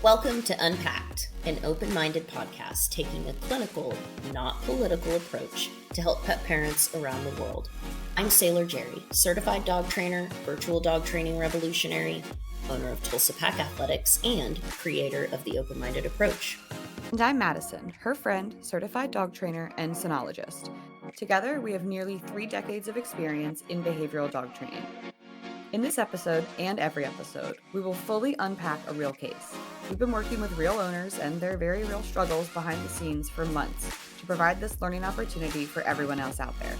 Welcome to unPACKed, an open-minded podcast taking a clinical, not political approach to help pet parents around the world. I'm Sailor Jerri, certified dog trainer, virtual dog training revolutionary, owner of Tulsa Pack Athletics, and creator of the open-minded approach. And I'm Mattison, her friend, certified dog trainer, and sonologist. Together, we have nearly 3 decades of experience in behavioral dog training. In this episode, and every episode, we will fully unpack a real case. We've been working with real owners and their very real struggles behind the scenes for months to provide this learning opportunity for everyone else out there.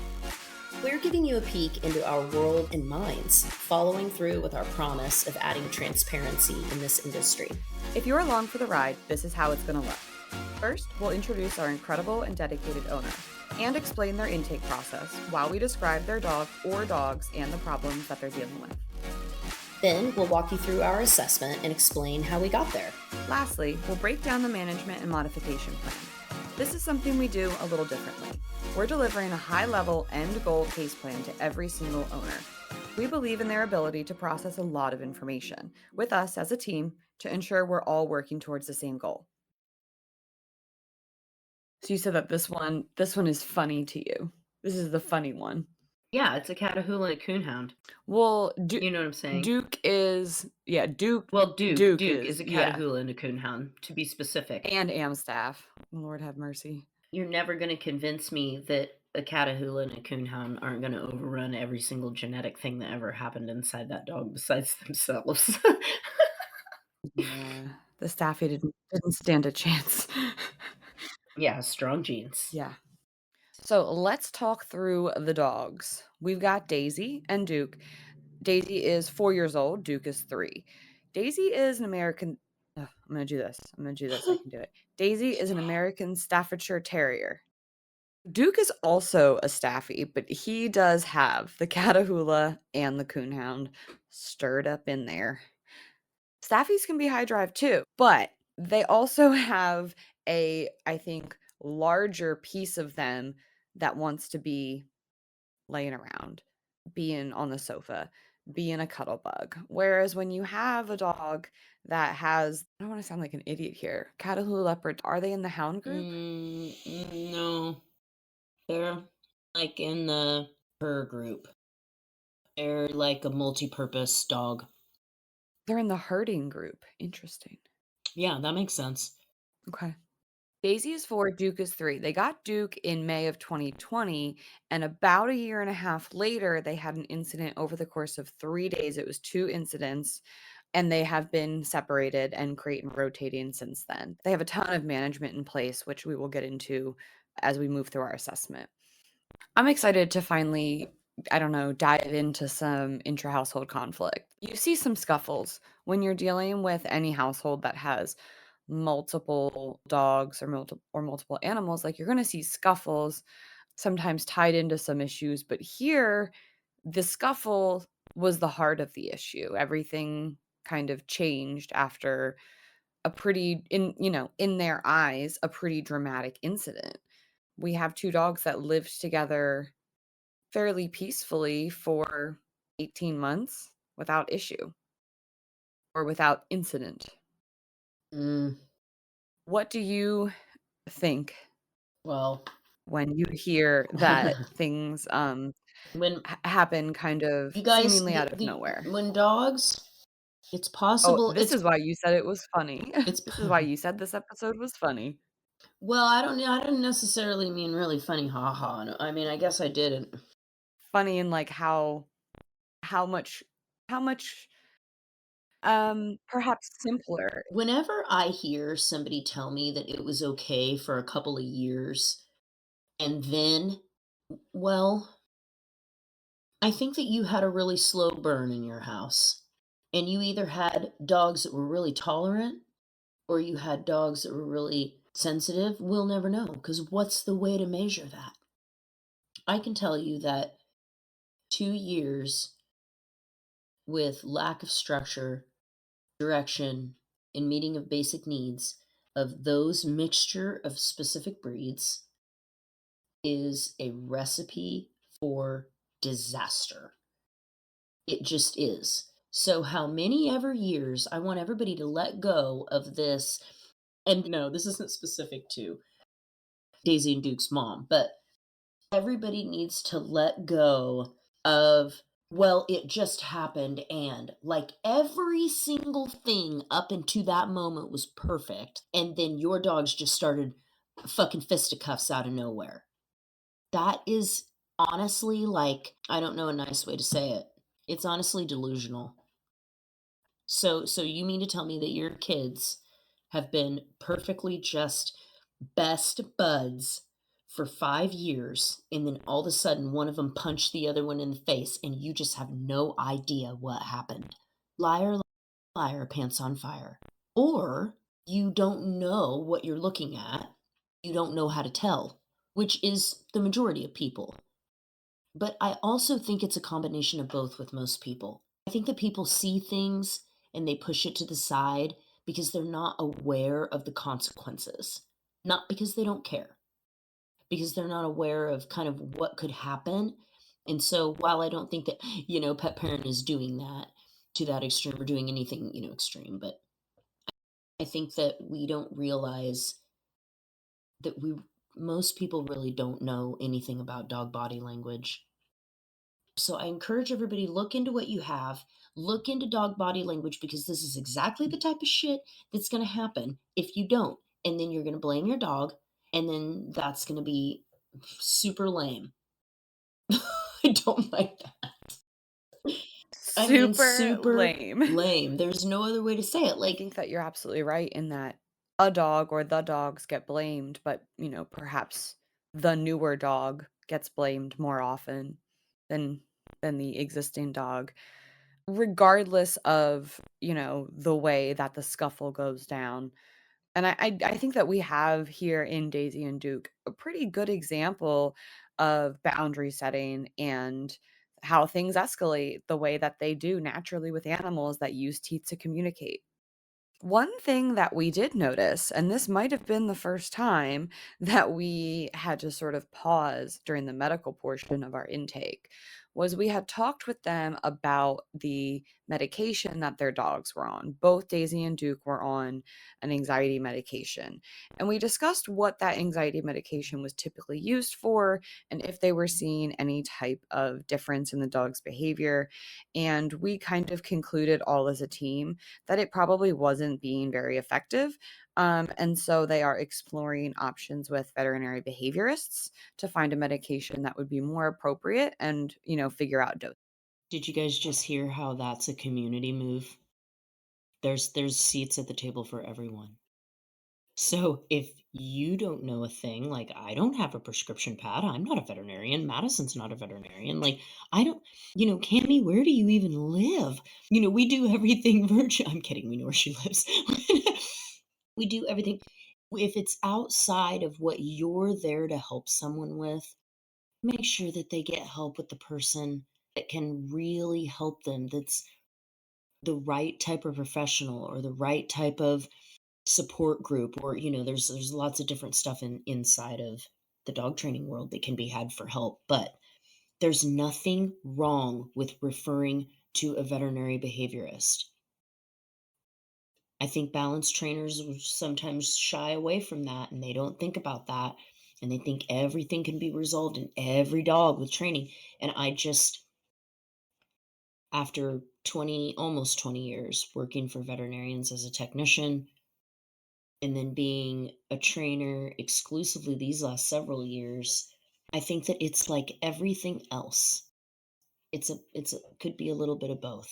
We're giving you a peek into our world and minds, following through with our promise of adding transparency in this industry. If you're along for the ride, this is how it's going to look. First, we'll introduce our incredible and dedicated owner and explain their intake process while we describe their dog or dogs and the problems that they're dealing with. Then we'll walk you through our assessment and explain how we got there. Lastly, we'll break down the management and modification plan. This is something we do a little differently. We're delivering a high-level end-goal case plan to every single owner. We believe in their ability to process a lot of information with us as a team to ensure we're all working towards the same goal. So you said that this one is funny to you. This is the funny one. Yeah, it's a Catahoula and a Coonhound. Well, You know what I'm saying? Duke is, Duke. Well, Duke is is a Catahoula and a Coonhound, to be specific. And Amstaff. Lord have mercy. You're never going to convince me that a Catahoula and a Coonhound aren't going to overrun every single genetic thing that ever happened inside that dog besides themselves. Yeah, the Staffy didn't stand a chance. Yeah, strong genes. Yeah. So let's talk through the dogs. We've got Daisy and Duke. Daisy is 4 years old. Duke is 3. Daisy is an American. I'm going to do this. I can do it. Daisy is an American Staffordshire Terrier. Duke is also a Staffy, but he does have the Catahoula and the Coonhound stirred up in there. Staffies can be high drive too, but they also have a, I think, larger piece of them that wants to be laying around, being on the sofa, being a cuddle bug. Whereas when you have a dog that has, I don't want to sound like an idiot here, Catahoula leopard, are they in the hound group? No, they're like in the her group. They're like a multi-purpose dog. They're in the herding group. Interesting. Yeah, that makes sense. Okay. Daisy is 4, Duke is 3. They got Duke in May of 2020, and about a year and a half later, they had an incident over the course of 3 days. It was 2 incidents, and they have been separated and crate and rotating since then. They have a ton of management in place, which we will get into as we move through our assessment. I'm excited to finally, dive into some intra-household conflict. You see some scuffles when you're dealing with any household that has multiple dogs or multiple animals. Like, you're going to see scuffles sometimes tied into some issues, but here the scuffle was the heart of the issue. Everything kind of changed after a pretty, in their eyes, a pretty dramatic incident. We have 2 dogs that lived together fairly peacefully for 18 months without issue or without incident. What do you think? Well, when you hear that things when happen kind of seemingly out of nowhere? When dogs, it's possible. This is why you said it was funny. This is why you said this episode was funny. Well, I didn't necessarily mean really funny, haha. No, I mean, I guess I didn't. Funny in like how much perhaps simpler. Whenever I hear somebody tell me that it was okay for a couple of years and then, well, I think that you had a really slow burn in your house. And you either had dogs that were really tolerant or you had dogs that were really sensitive. We'll never know, because what's the way to measure that? I can tell you that 2 years with lack of structure, direction, and meeting of basic needs of those mixture of specific breeds is a recipe for disaster. It just is. So how many ever years I want everybody to let go of this, and no, this isn't specific to Daisy and Duke's mom, but everybody needs to let go of, well, it just happened, and like every single thing up into that moment was perfect, and then your dogs just started fucking fisticuffs out of nowhere. That is honestly, like, I don't know a nice way to say it. It's honestly delusional. So you mean to tell me that your kids have been perfectly just best buds for 5 years, and then all of a sudden one of them punched the other one in the face, and you just have no idea what happened? Liar, liar, pants on fire. Or you don't know what you're looking at. You don't know how to tell, which is the majority of people. But I also think it's a combination of both with most people. I think that people see things and they push it to the side because they're not aware of the consequences, not because they don't care, because they're not aware of kind of what could happen. And so while I don't think that, pet parent is doing that to that extreme or doing anything, extreme, but I think that we don't realize that most people really don't know anything about dog body language. So I encourage everybody, look into what you have, look into dog body language, because this is exactly the type of shit that's going to happen if you don't. And then you're going to blame your dog, and then that's going to be super lame. I don't like that. I mean, Super super lame. lame. There's no other way to say it. I Like, think that you're absolutely right in that a dog or the dogs get blamed, but, perhaps the newer dog gets blamed more often than the existing dog, regardless of, the way that the scuffle goes down. And I think that we have here in Daisy and Duke a pretty good example of boundary setting and how things escalate the way that they do naturally with animals that use teeth to communicate. One thing that we did notice, and this might have been the first time that we had to sort of pause during the medical portion of our intake, was we had talked with them about the medication that their dogs were on. Both Daisy and Duke were on an anxiety medication. And we discussed what that anxiety medication was typically used for and if they were seeing any type of difference in the dog's behavior. And we kind of concluded all as a team that it probably wasn't being very effective. And so they are exploring options with veterinary behaviorists to find a medication that would be more appropriate and, figure out dose. did you guys just hear how that's a community move? There's seats at the table for everyone. So if you don't know a thing, like I don't have a prescription pad, I'm not a veterinarian, Madison's not a veterinarian, like I don't, Cammy, where do you even live? We do everything virtual. I'm kidding, we know where she lives. We do everything. If it's outside of what you're there to help someone with, make sure that they get help with the person that can really help them, that's the right type of professional or the right type of support group, or there's lots of different stuff inside of the dog training world that can be had for help, but there's nothing wrong with referring to a veterinary behaviorist. I think balance trainers sometimes shy away from that, and they don't think about that, and they think everything can be resolved in every dog with training. And I just, after 20 almost 20 years working for veterinarians as a technician, and then being a trainer exclusively these last several years, I think that it's like everything else. It's a could be a little bit of both.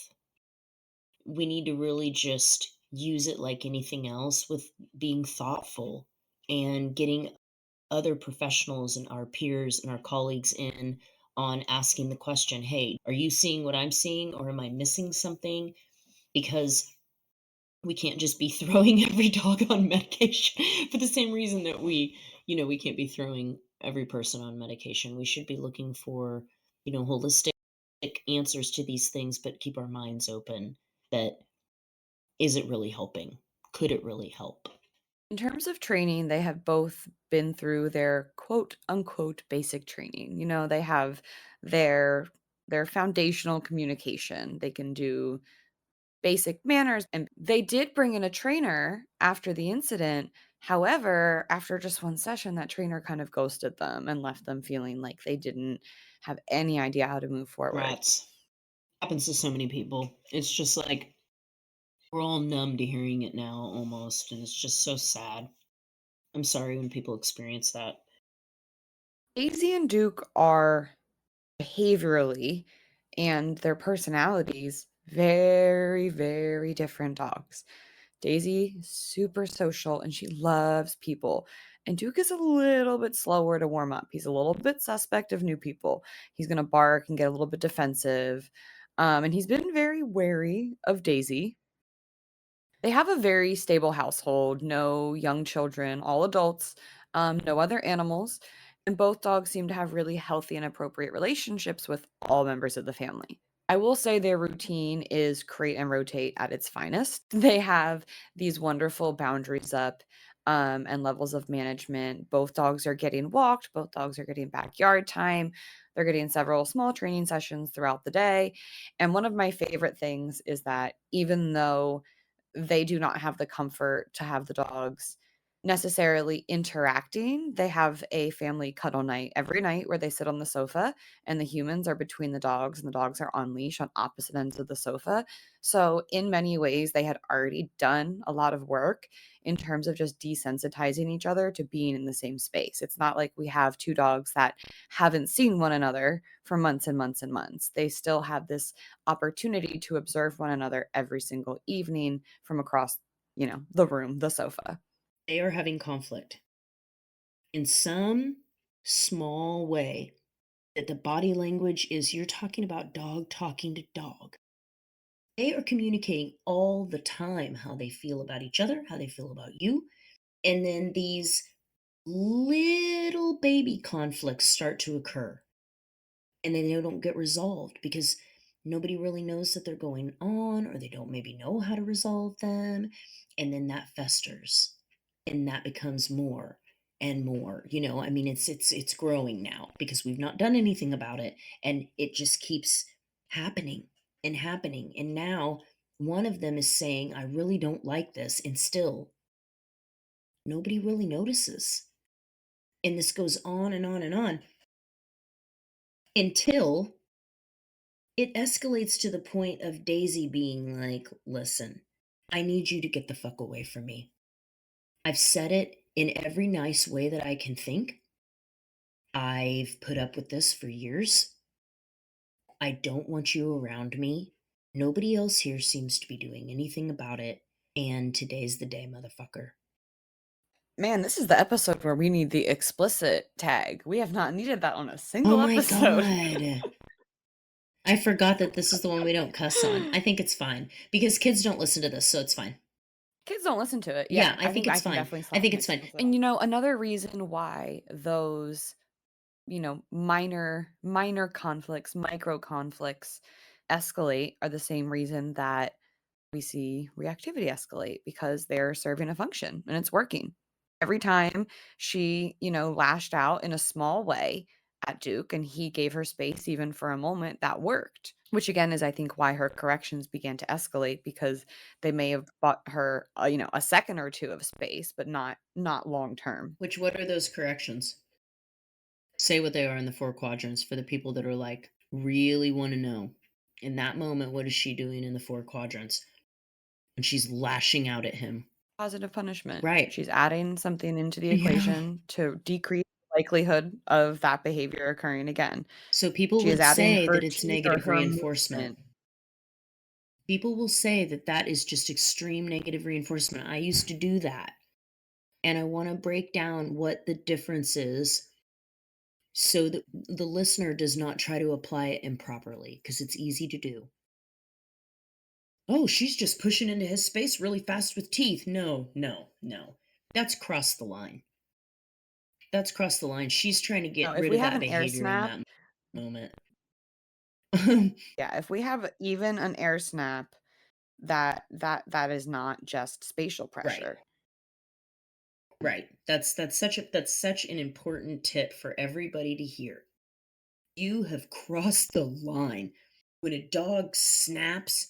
We need to really just use it like anything else, with being thoughtful and getting other professionals and our peers and our colleagues in on asking the question, "Hey, are you seeing what I'm seeing, or am I missing something?" Because we can't just be throwing every dog on medication for the same reason that we can't be throwing every person on medication. We should be looking for, holistic answers to these things, but keep our minds open that, is it really helping? Could it really help? In terms of training, they have both been through their quote unquote basic training. They have their foundational communication. They can do basic manners. And they did bring in a trainer after the incident. However, after just one session, that trainer kind of ghosted them and left them feeling like they didn't have any idea how to move forward. Rats. Happens to so many people. It's just like we're all numb to hearing it now almost, and it's just so sad. I'm sorry when people experience that. Daisy and Duke are behaviorally and their personalities very, very different dogs. Daisy is super social and she loves people. And Duke is a little bit slower to warm up. He's a little bit suspect of new people. He's going to bark and get a little bit defensive. And he's been very wary of Daisy. They have a very stable household, no young children, all adults, no other animals, and both dogs seem to have really healthy and appropriate relationships with all members of the family. I will say their routine is crate and rotate at its finest. They have these wonderful boundaries up and levels of management. Both dogs are getting walked, both dogs are getting backyard time. They're getting several small training sessions throughout the day. And one of my favorite things is that even though they do not have the comfort to have the dogs necessarily interacting. They have a family cuddle night every night where they sit on the sofa and the humans are between the dogs and the dogs are on leash on opposite ends of the sofa. So, in many ways, they had already done a lot of work in terms of just desensitizing each other to being in the same space. It's not like we have two dogs that haven't seen one another for months and months and months. They still have this opportunity to observe one another every single evening from across, the room, the sofa. They are having conflict in some small way. That the body language is you're talking about dog talking to dog. They are communicating all the time how they feel about each other, how they feel about you. And then these little baby conflicts start to occur. And then they don't get resolved because nobody really knows that they're going on, or they don't maybe know how to resolve them. And then that festers and that becomes more and more. I mean, it's growing now because we've not done anything about it, and it just keeps happening and happening. And now one of them is saying, I really don't like this, and still nobody really notices. And this goes on and on and on until it escalates to the point of Daisy being like, listen, I need you to get the fuck away from me. I've said it in every nice way that I can think. I've put up with this for years. I don't want you around me. Nobody else here seems to be doing anything about it. And today's the day, motherfucker. Man, this is the episode where we need the explicit tag. We have not needed that on a Oh single my episode. God. I forgot that this is the one we don't cuss on. I think it's fine because kids don't listen to this, so it's fine. Kids don't listen to it. Yeah, I I think think I it's can fine. definitely I slap think my it's fine. kids. And another reason why those, minor conflicts, micro conflicts escalate are the same reason that we see reactivity escalate, because they're serving a function and it's working. Every time she, lashed out in a small way at Duke and he gave her space even for a moment, that worked. Which again is, I think, why her corrections began to escalate, because they may have bought her, a second or two of space, but not long term. What are those corrections? Say what they are in the 4 quadrants for the people that are like, really want to know. In that moment, what is she doing in the 4 quadrants? And she's lashing out at him. Positive punishment. Right. She's adding something into the Yeah. equation to decrease the likelihood of that behavior occurring again. So people She is would adding say her that it's teeth or negative her reinforcement. movement. People will say that that is just extreme negative reinforcement. I used to do that. And I want to break down what the difference is so that the listener does not try to apply it improperly, because it's easy to do. Oh, she's just pushing into his space really fast with teeth. No, no, no. That's crossed the line. That's crossed the line. She's trying to No, get if rid we of have that an air behavior in snap, that moment. yeah, if we have even an air snap, that is not just spatial Right. pressure. Right. That's such an important tip for everybody to hear. You have crossed the line. When a dog snaps,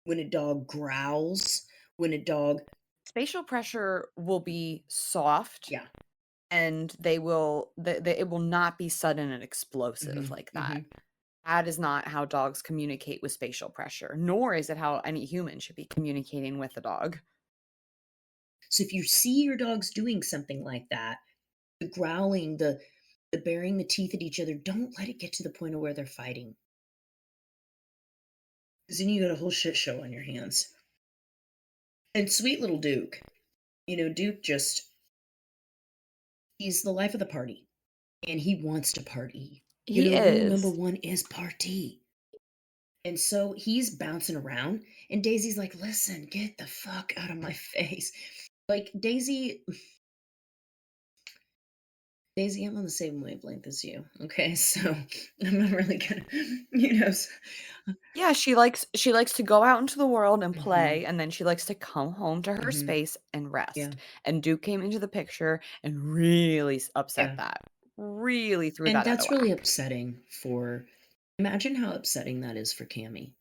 when a dog growls, when a dog Spatial pressure will be soft, yeah. and it will not be sudden and explosive Mhm, like that. mhm. That is not how dogs communicate with spatial pressure, nor is it how any human should be communicating with a dog. So if you see your dogs doing something like that, the growling, the baring the teeth at each other, don't let it get to the point of where they're fighting. 'Cause then you got a whole shit show on your hands. And sweet little Duke, Duke just he's the life of the party, and he wants to party. He Rule number is. 1 is party. And so he's bouncing around, and Daisy's like, "Listen, get the fuck out of my face." Like, Daisy, I'm on the same wavelength as you, okay? So, I'm not really gonna, you know s Yeah, she likes to go out into the world and Mhm, play, and then she likes to come home to her mhm, space and yeah, rest. And Duke came into the picture and really upset yeah. that. Really threw And that out of that's really whack. upsetting for imagine how upsetting that is for Cammy.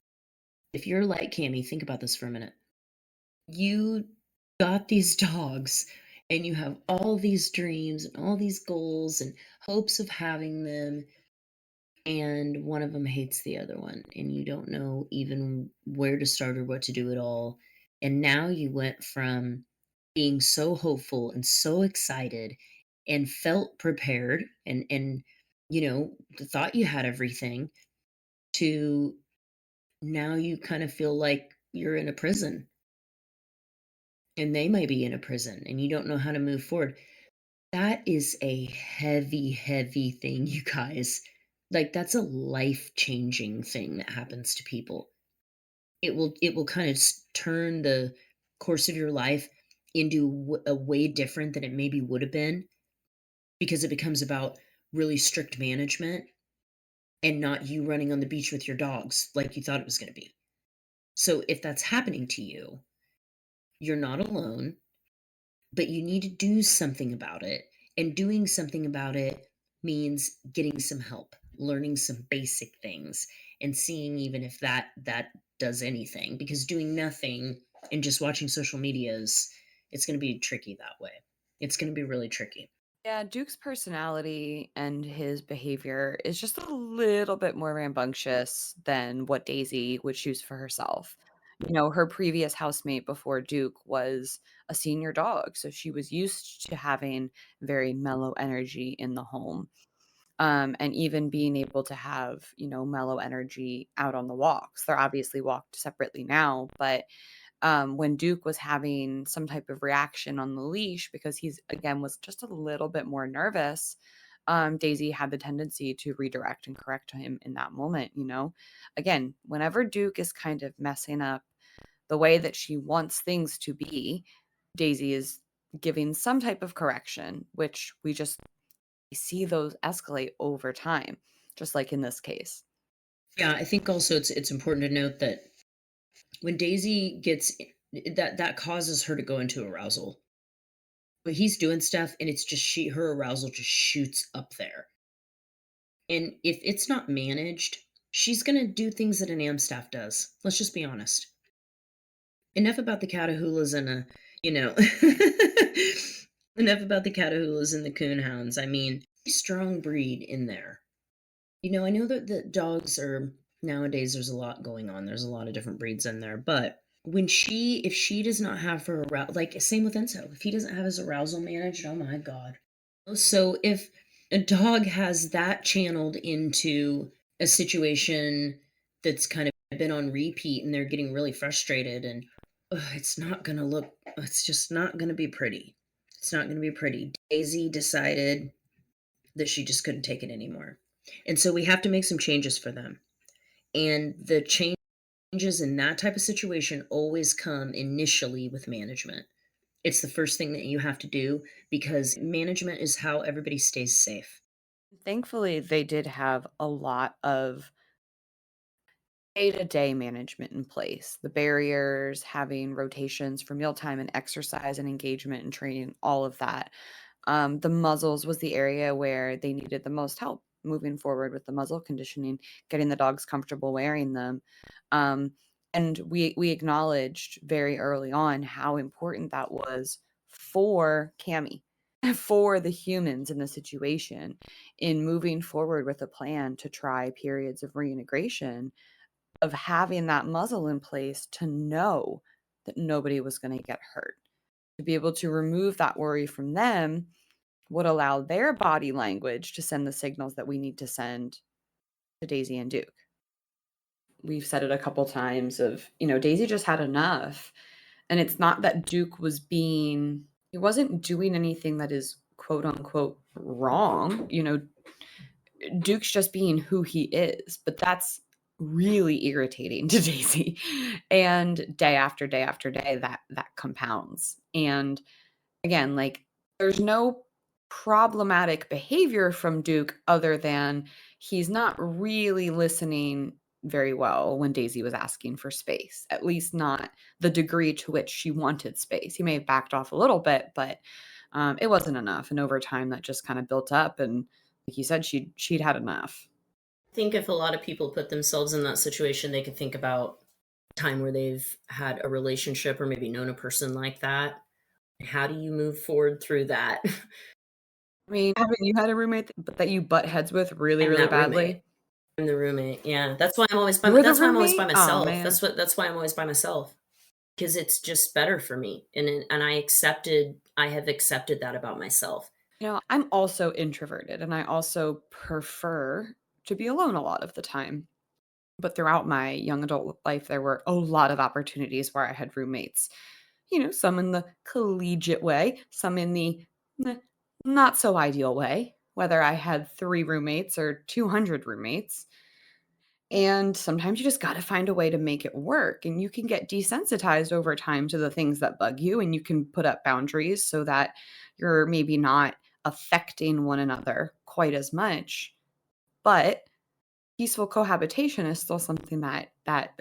If you're like Cammy, think about this for a minute. You got these dogs, and you have all these dreams and all these goals and hopes of having them, and one of them hates the other one, and you don't know even where to start or what to do at all. And now you went from being so hopeful and so excited and felt prepared and thought you had everything to now you kind of feel like you're in a prison, and they may be in a prison, and you don't know how to move forward. That is a heavy, heavy thing, you guys. Like, that's a life-changing thing that happens to people. It will kind of turn the course of your life into a way different than it maybe would have been, because it becomes about really strict management and not you running on the beach with your dogs like you thought it was gonna be. So if that's happening to you, you're not alone. But you need to do something about it, and doing something about it means getting some help, learning some basic things, and seeing even if that does anything, because doing nothing and just watching social media is it's going to be tricky that way. It's going to be really tricky. Yeah, Duke's personality and his behavior is just a little bit more rambunctious than what Daisy would choose for herself. Her previous housemate before Duke was a senior dog, so she was used to having very mellow energy in the home. And even being able to have, mellow energy out on the walks. They're obviously walked separately now, but when Duke was having some type of reaction on the leash because he's again was just a little bit more nervous, Daisy had the tendency to redirect and correct him in that moment. Again, whenever Duke is kind of messing up the way that she wants things to be, Daisy is giving some type of correction, which we see those escalate over time, just like in this case. Yeah, I think also it's important to note that when Daisy gets that causes her to go into arousal. But he's doing stuff, and it's just her arousal just shoots up there. And if it's not managed, she's gonna do things that an Amstaff does. Let's just be honest. Enough about the Catahoulas and you know, enough about the Catahoulas and the Coonhounds. I mean, strong breed in there. I know that the dogs are nowadays. There's a lot going on. There's a lot of different breeds in there, but if she does not have her like same with Enzo, if he doesn't have his arousal managed, oh my god. So if a dog has that channeled into a situation that's kind of been on repeat and they're getting really frustrated and it's just not going to be pretty. It's not going to be pretty. Daisy decided that she just couldn't take it anymore. And so we have to make some changes for them. And the changes in that type of situation always come initially with management. It's the first thing that you have to do because management is how everybody stays safe. Thankfully, they did have a lot of day-to-day management in place. The barriers, having rotations for mealtime and exercise and engagement and training, all of that. The muzzles was the area where they needed the most help moving forward with the muzzle conditioning, getting the dogs comfortable wearing them. Um, And we acknowledged very early on how important that was for Cammy, for the humans in the situation, in moving forward with a plan to try periods of reintegration, of having that muzzle in place to know that nobody was going to get hurt. To be able to remove that worry from them would allow their body language to send the signals that we need to send to Daisy and Duke. We've said it a couple times of, Daisy just had enough. And it's not that Duke he wasn't doing anything that is quote unquote wrong. Duke's just being who he is, but that's really irritating to Daisy. And day after day after day, that compounds. And again, like, there's no problematic behavior from Duke other than he's not really listening very well when Daisy was asking for space, at least not the degree to which she wanted space. He may have backed off a little bit, but it wasn't enough. And over time, that just kind of built up. And like you said, she'd had enough. I think if a lot of people put themselves in that situation, they could think about a time where they've had a relationship or maybe known a person like that. How do you move forward through that? I mean, haven't you had a roommate that you butt heads with really, I'm really that badly? roommate. I'm the roommate. Yeah, that's why I'm always by. You're the That's why I'm always by roommate? Oh, myself. man. That's why I'm always by myself, because it's just better for me, and I have accepted that about myself. I'm also introverted, and I also prefer to be alone a lot of the time. But throughout my young adult life, there were a lot of opportunities where I had roommates. Some in the collegiate way, some in the not so ideal way, whether I had 3 roommates or 200 roommates. And sometimes you just got to find a way to make it work. And you can get desensitized over time to the things that bug you, and you can put up boundaries so that you're maybe not affecting one another quite as much. But peaceful cohabitation is still something that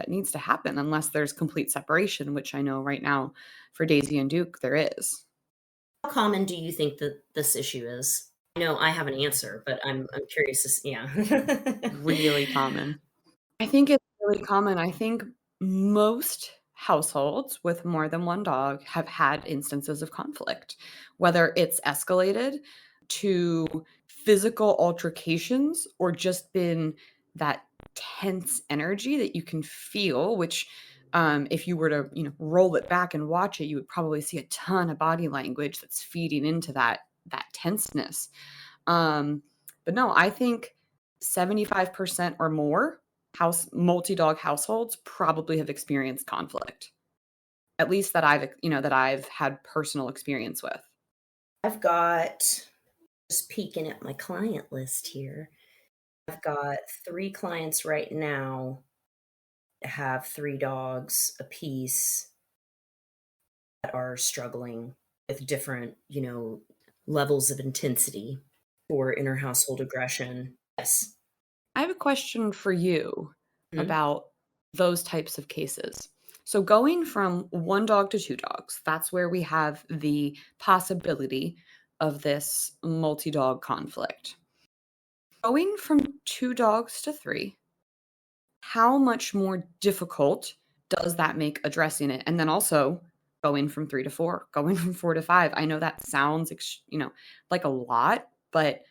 needs to happen unless there's complete separation, which I know right now for Daisy and Duke there is. How common do you think that this issue is? I know I have an answer, but I'm curious. Yeah. Really common. I think it's really common. I think most households with more than one dog have had instances of conflict, whether it's escalated to physical altercations or just been that tense energy that you can feel, which if you were to roll it back and watch it, you would probably see a ton of body language that's feeding into that tenseness. But no, I think 75% or more multi-dog households probably have experienced conflict, at least that I've had personal experience with. I've got, just peeking at my client list here, I've got 3 clients right now that have 3 dogs apiece that are struggling with different, levels of intensity for inter-household aggression. Yes. I have a question for you Mhm. about those types of cases. So going from 1 dog to 2 dogs, that's where we have the possibility of this multi-dog conflict. Going from 2 dogs to 3, how much more difficult does that make addressing it? And then also going from 3 to 4, going from 4 to 5. I know that sounds, like a lot, but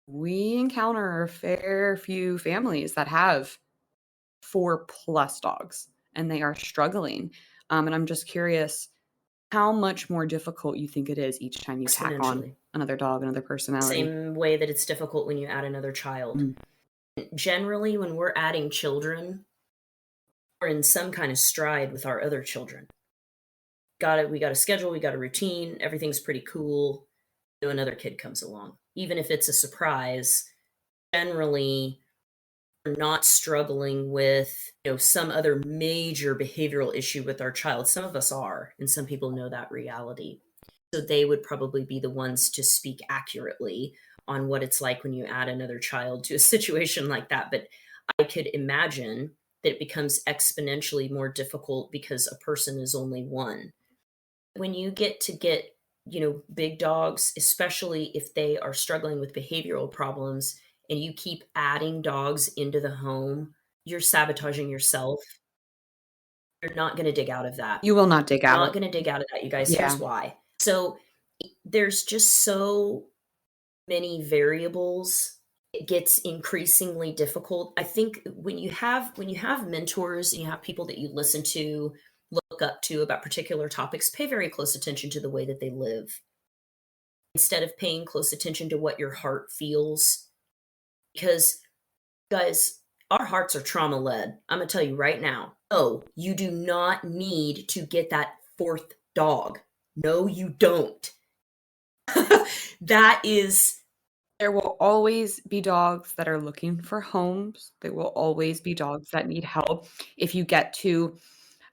we encounter a fair few families that have 4+ dogs and they are struggling. And I'm just curious how much more difficult you think it is each time you tack on Exponentially. another dog, another personality. Same way that it's difficult when you add another child. Mm. Generally, when we're adding children, we're in some kind of stride with our other children. We got a schedule, we got a routine, everything's pretty cool. Another kid comes along. Even if it's a surprise, generally we're not struggling with, some other major behavioral issue with our child. Some of us are, and some people know that reality. So they would probably be the ones to speak accurately on what it's like when you add another child to a situation like that. But I could imagine that it becomes exponentially more difficult because a person is only one. When you get, big dogs, especially if they are struggling with behavioral problems and you keep adding dogs into the home, you're sabotaging yourself. You're not going to dig out of that. You will not dig You're out. not going to dig out of that, you guys. Here's Yeah. why. So there's just so many variables. It gets increasingly difficult. I think when you have mentors and you have people that you listen to, look up to about particular topics, pay very close attention to the way that they live instead of paying close attention to what your heart feels. Because, guys, our hearts are trauma led. I'm going to tell you right now. Oh, you do not need to get that fourth dog. No, you don't. That is. There will always be dogs that are looking for homes. There will always be dogs that need help. If you get to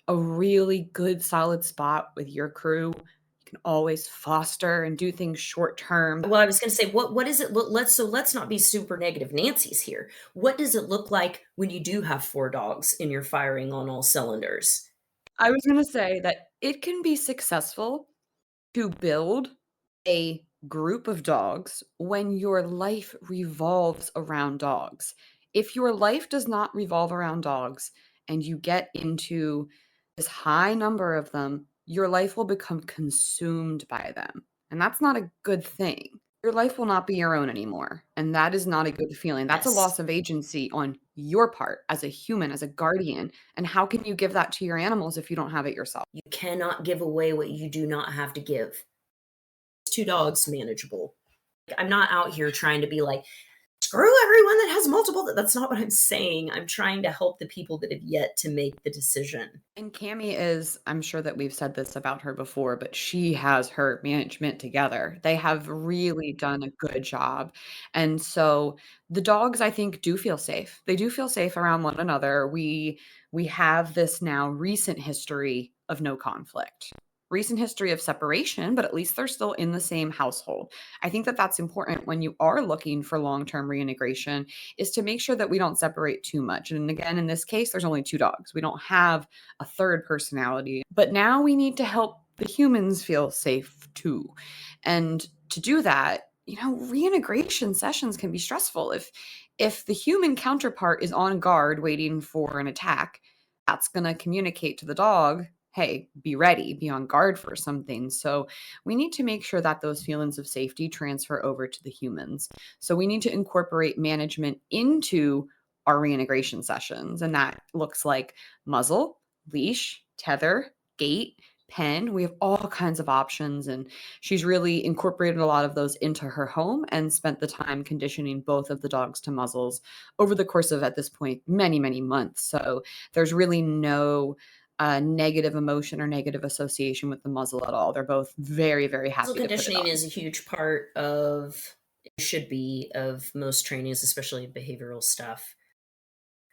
a really good, solid spot with your crew, you can always foster and do things short term. Well, I was going to say, what does it look? Let's not be super negative Nancy's here. What does it look like when you do have 4 dogs and you're firing on all cylinders? I was going to say that it can be successful to build a group of dogs when your life revolves around dogs. If your life does not revolve around dogs and you get into this high number of them, your life will become consumed by them. And that's not a good thing. Your life will not be your own anymore. And that is not a good feeling. That's a Yes. loss of agency on your part as a human, as a guardian. And how can you give that to your animals if you don't have it yourself? You cannot give away what you do not have to give. 2 dogs manageable. I'm not out here trying to be like, screw everyone that has multiple. That's not what I'm saying. I'm trying to help the people that have yet to make the decision. And Cammie is, I'm sure that we've said this about her before, but she has her management together. They have really done a good job. And so the dogs, I think, do feel safe. They do feel safe around one another. We have this now recent history of no conflict. Recent history of separation, but at least they're still in the same household. I think that that's important when you are looking for long-term reintegration, is to make sure that we don't separate too much. And again, in this case, there's only 2 dogs. We don't have a third personality, but now we need to help the humans feel safe too. And to do that, reintegration sessions can be stressful. If the human counterpart is on guard waiting for an attack, that's going to communicate to the dog, hey, be ready, be on guard for something. So we need to make sure that those feelings of safety transfer over to the humans. So we need to incorporate management into our reintegration sessions. And that looks like muzzle, leash, tether, gait, pen. We have all kinds of options. And she's really incorporated a lot of those into her home and spent the time conditioning both of the dogs to muzzles over the course of, at this point, many, many months. So there's really no negative emotion or negative association with the muzzle at all. They're both very, very happy. Muzzle conditioning is a huge part of, should be, of most trainings, especially behavioral stuff,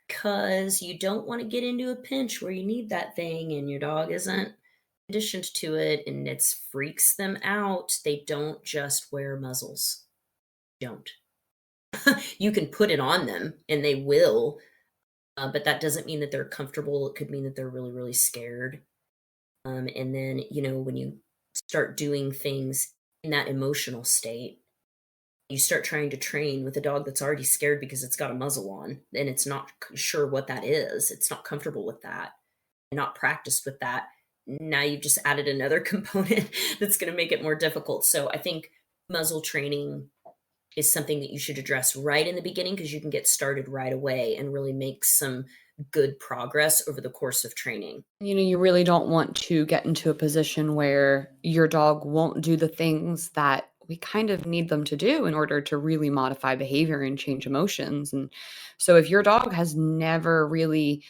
because you don't want to get into a pinch where you need that thing and your dog isn't conditioned to it and it freaks them out. They don't just wear muzzles. Don't. You can put it on them and they will, but that doesn't mean that they're comfortable. It could mean that they're really, really scared. And then, when you start doing things in that emotional state, you start trying to train with a dog that's already scared because it's got a muzzle on and it's not sure what that is. It's not comfortable with that and not practiced with that. Now you've just added another component that's going to make it more difficult. So I think muzzle training is something that you should address right in the beginning, because you can get started right away and really make some good progress over the course of training. You really don't want to get into a position where your dog won't do the things that we kind of need them to do in order to really modify behavior and change emotions. And so if your dog has never really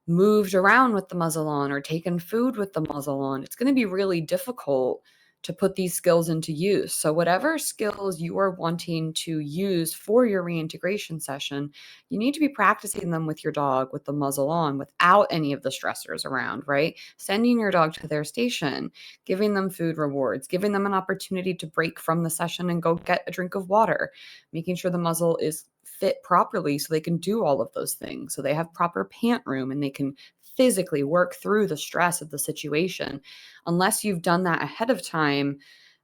moved around with the muzzle on or taken food with the muzzle on, it's going to be really difficult to put these skills into use. So whatever skills you are wanting to use for your reintegration session, you need to be practicing them with your dog with the muzzle on without any of the stressors around, right? Sending your dog to their station, giving them food rewards, giving them an opportunity to break from the session and go get a drink of water, making sure the muzzle is fit properly so they can do all of those things. So they have proper pant room and they can physically work through the stress of the situation. Unless you've done that ahead of time,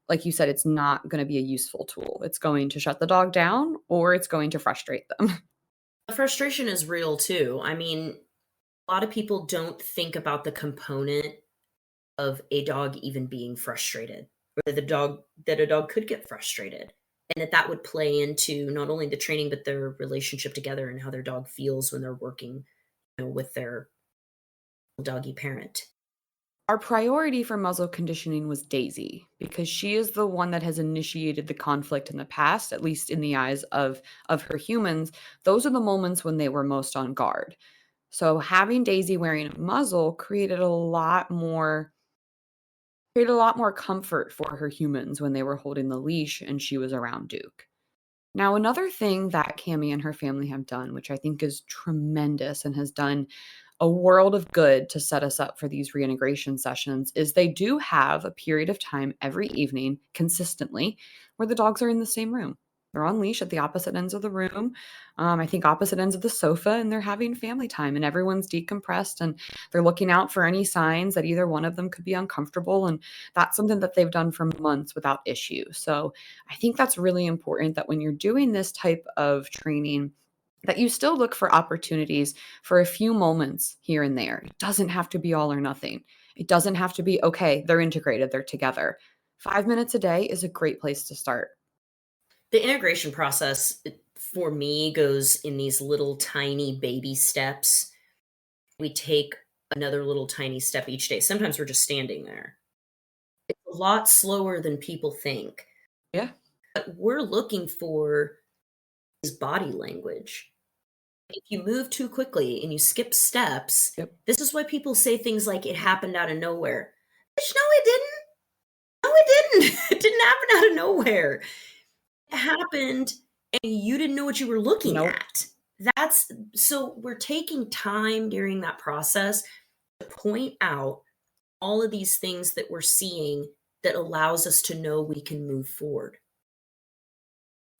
like you said, it's not going to be a useful tool. It's going to shut the dog down or it's going to frustrate them. The frustration is real too. I mean, A lot of people don't think about the component of a dog even being frustrated, or that a dog could get frustrated, and that would play into not only the training but their relationship together and how their dog feels when they're working, with their doggy parent. Our priority for muzzle conditioning was Daisy because she is the one that has initiated the conflict in the past, at least in the eyes of her humans. Those are the moments when they were most on guard. So having Daisy wearing a muzzle created a lot more comfort for her humans when they were holding the leash and she was around Duke. Now, another thing that Cammie and her family have done, which I think is tremendous and has done a world of good to set us up for these reintegration sessions, is they do have a period of time every evening consistently where the dogs are in the same room. They're on leash at the opposite ends of the room. I think opposite ends of the sofa, and they're having family time and everyone's decompressed and they're looking out for any signs that either one of them could be uncomfortable. And that's something that they've done for months without issue. So I think that's really important that when you're doing this type of training, that you still look for opportunities for a few moments here and there. It doesn't have to be all or nothing. It doesn't have to be, okay, they're integrated, they're together. 5 minutes a day is a great place to start. The integration process for me goes in these little tiny baby steps. We take another little tiny step each day. Sometimes we're just standing there. It's a lot slower than people think. Yeah. What we're looking for is body language. If you move too quickly and you skip steps, Yep. this is why people say things like it happened out of nowhere. Bitch, no, it didn't. No, it didn't. It didn't happen out of nowhere. It happened and you didn't know what you were looking Nope. at. So we're taking time during that process to point out all of these things that we're seeing that allows us to know we can move forward.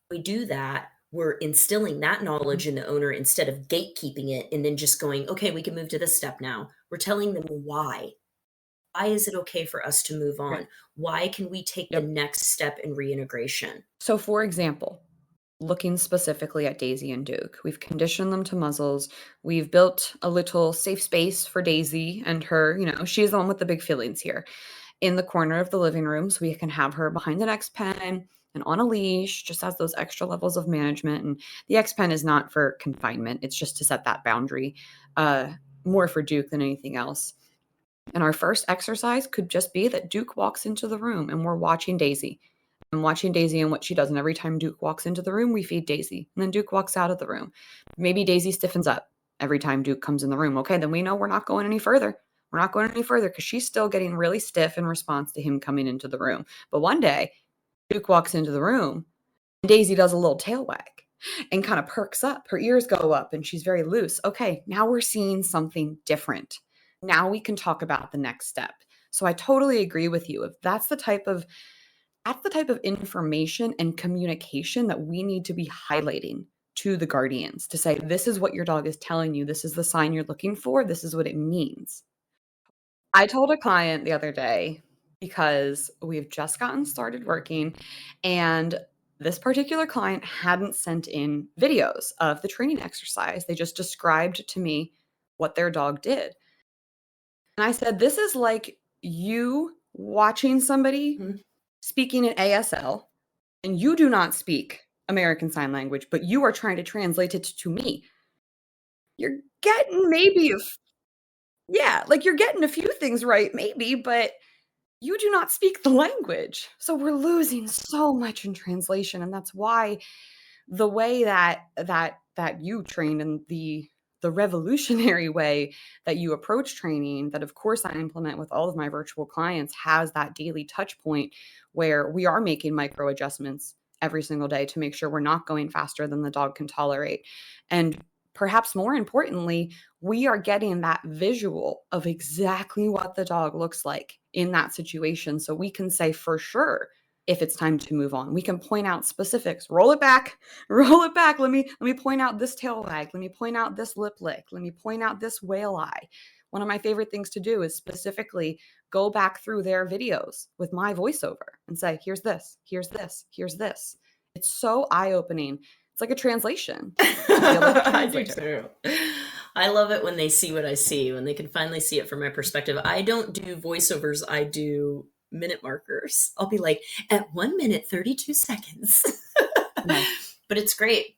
We do that, we're instilling that knowledge in the owner instead of gatekeeping it and then just going, okay, we can move to this step now. We're telling them why. Why is it okay for us to move on? Right. Why can we take the next step in reintegration? So, for example, looking specifically at Daisy and Duke, we've conditioned them to muzzles. We've built a little safe space for Daisy and her, she's the one with the big feelings here, in the corner of the living room. So we can have her behind an X pen and on a leash, just as those extra levels of management. And the X pen is not for confinement. It's just to set that boundary, more for Duke than anything else. And our first exercise could just be that Duke walks into the room and we're watching Daisy. I'm watching Daisy and what she does. And every time Duke walks into the room, we feed Daisy. And then Duke walks out of the room. Maybe Daisy stiffens up every time Duke comes in the room. Okay, then we know we're not going any further. We're not going any further because she's still getting really stiff in response to him coming into the room. But one day, Duke walks into the room and Daisy does a little tail wag and kind of perks up. Her ears go up and she's very loose. Okay, now we're seeing something different. Now we can talk about the next step. So I totally agree with you. If that's the type of information and communication that we need to be highlighting to the guardians to say, this is what your dog is telling you. This is the sign you're looking for. This is what it means. I told a client the other day, because we've just gotten started working, and this particular client hadn't sent in videos of the training exercise. They just described to me what their dog did. And I said, this is like you watching somebody speaking in ASL, and you do not speak American Sign Language, but you are trying to translate it to me. You're getting you're getting a few things right, maybe, but you do not speak the language. So we're losing so much in translation. And that's why the way that you trained in the revolutionary way that you approach training, that of course I implement with all of my virtual clients, has that daily touch point where we are making micro adjustments every single day to make sure we're not going faster than the dog can tolerate. And perhaps more importantly, we are getting that visual of exactly what the dog looks like in that situation. So we can say for sure if it's time to move on. We can point out specifics. Roll it back. Let me point out this tail wag. Let me point out this lip lick. Let me point out this whale eye. One of my favorite things to do is specifically go back through their videos with my voiceover and say, here's this, here's this, here's this. It's so eye-opening. It's like a translation. I do too. I love it when they see what I see, when they can finally see it from my perspective. I don't do voiceovers, I do minute markers. I'll be like, at 1 minute, 32 seconds. Nice. But it's great.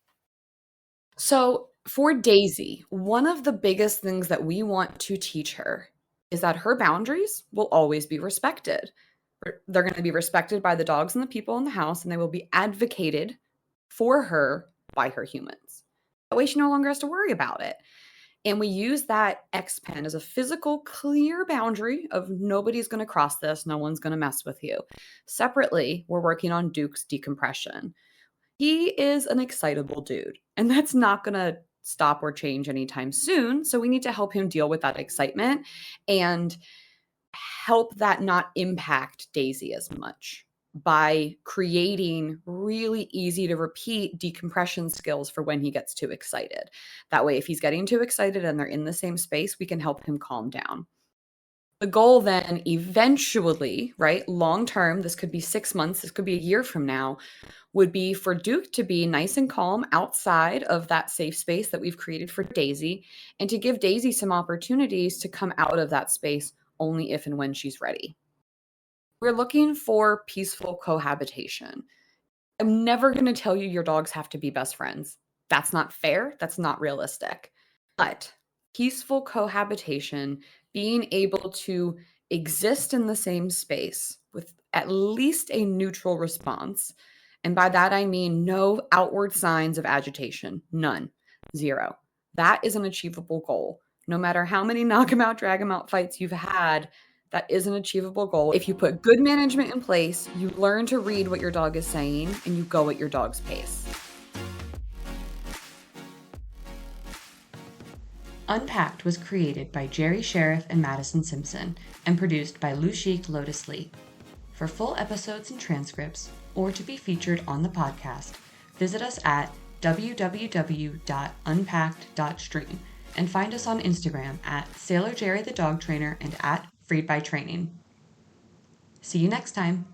So for Daisy, one of the biggest things that we want to teach her is that her boundaries will always be respected. They're going to be respected by the dogs and the people in the house, and they will be advocated for her by her humans. That way she no longer has to worry about it. And we use that X pen as a physical, clear boundary of nobody's going to cross this, no one's going to mess with you. Separately, we're working on Duke's decompression. He is an excitable dude, and that's not going to stop or change anytime soon. So we need to help him deal with that excitement and help that not impact Daisy as much by creating really easy to repeat decompression skills for when he gets too excited. That way, if he's getting too excited and they're in the same space, we can help him calm down. The goal then eventually, right, long term, this could be 6 months, this could be a year from now, would be for Duke to be nice and calm outside of that safe space that we've created for Daisy, and to give Daisy some opportunities to come out of that space only if and when she's ready. We're looking for peaceful cohabitation. I'm never going to tell you your dogs have to be best friends. That's not fair. That's not realistic. But peaceful cohabitation, being able to exist in the same space with at least a neutral response. And by that, I mean no outward signs of agitation. None. Zero. That is an achievable goal. No matter how many knock 'em out, drag 'em out fights you've had, that is an achievable goal. If you put good management in place, you learn to read what your dog is saying, and you go at your dog's pace. Unpacked was created by Jerri Scherff and Mattison Skoog-Simpson and produced by Lushik Lotus Lee. For full episodes and transcripts, or to be featured on the podcast, visit us at www.unpacked.stream and find us on Instagram at Sailor Jerri the Dog Trainer and at Freed by Training. See you next time.